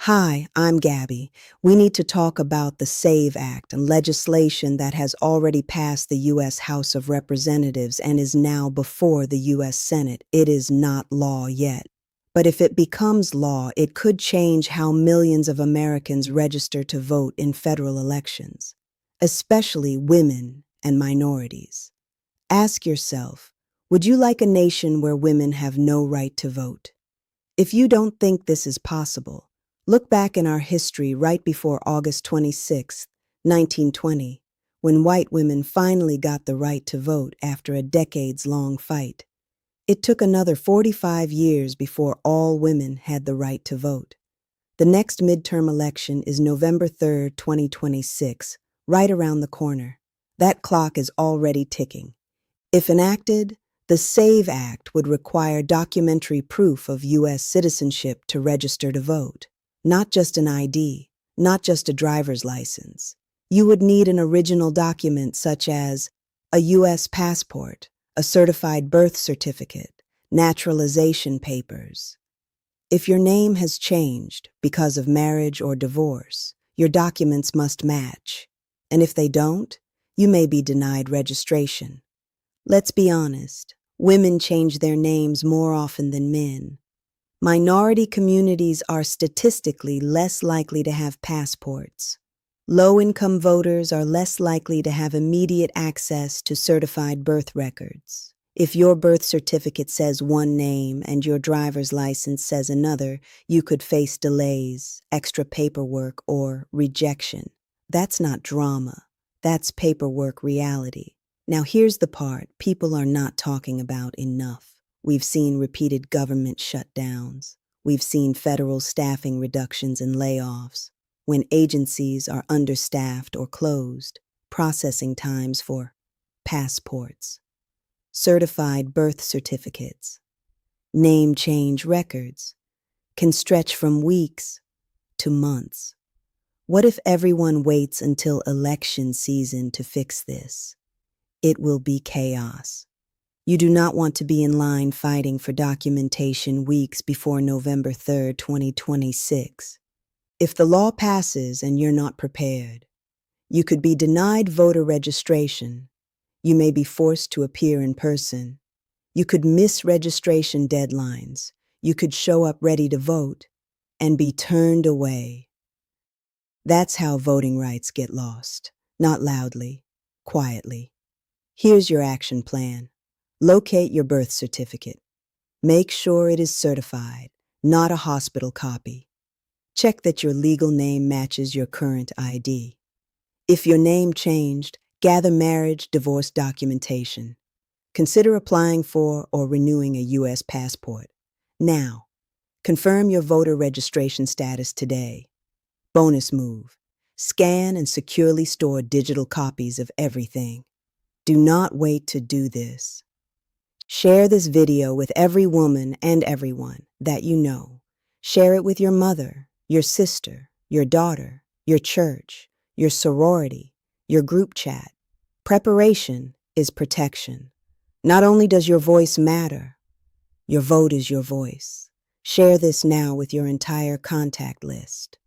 Hi, I'm Gabby. We need to talk about the SAVE Act and legislation that has already passed the U.S. House of Representatives and is now before the U.S. Senate. It is not law yet. But if it becomes law, it could change how millions of Americans register to vote in federal elections, especially women and minorities. Ask yourself, would you like a nation where women have no right to vote? If you don't think this is possible, look back in our history right before August 26, 1920, when white women finally got the right to vote after a decades-long fight. It took another 45 years before all women had the right to vote. The next midterm election is November 3rd, 2026, right around the corner. That clock is already ticking. If enacted, the SAVE Act would require documentary proof of U.S. citizenship to register to vote. Not just an ID, not just a driver's license. You would need an original document such as a U.S. passport, a certified birth certificate, naturalization papers. If your name has changed because of marriage or divorce, your documents must match. And if they don't, you may be denied registration. Let's be honest, women change their names more often than men. Minority communities are statistically less likely to have passports. Low-income voters are less likely to have immediate access to certified birth records. If your birth certificate says one name and your driver's license says another, you could face delays, extra paperwork, or rejection. That's not drama. That's paperwork reality. Now here's the part people are not talking about enough. We've seen repeated government shutdowns. We've seen federal staffing reductions and layoffs. When agencies are understaffed or closed, processing times for passports, certified birth certificates, name change records can stretch from weeks to months. What if everyone waits until election season to fix this? It will be chaos. You do not want to be in line fighting for documentation weeks before November 3rd, 2026. If the law passes and you're not prepared, you could be denied voter registration. You may be forced to appear in person. You could miss registration deadlines. You could show up ready to vote and be turned away. That's how voting rights get lost, not loudly, quietly. Here's your action plan. Locate your birth certificate. Make sure it is certified, not a hospital copy. Check that your legal name matches your current ID. If your name changed, gather marriage, divorce documentation. Consider applying for or renewing a U.S. passport. Now, confirm your voter registration status today. Bonus move. Scan and securely store digital copies of everything. Do not wait to do this. Share this video with every woman and everyone that you know. Share it with your mother, your sister, your daughter, your church, your sorority, your group chat. Preparation is protection. Not only does your voice matter, your vote is your voice. Share this now with your entire contact list.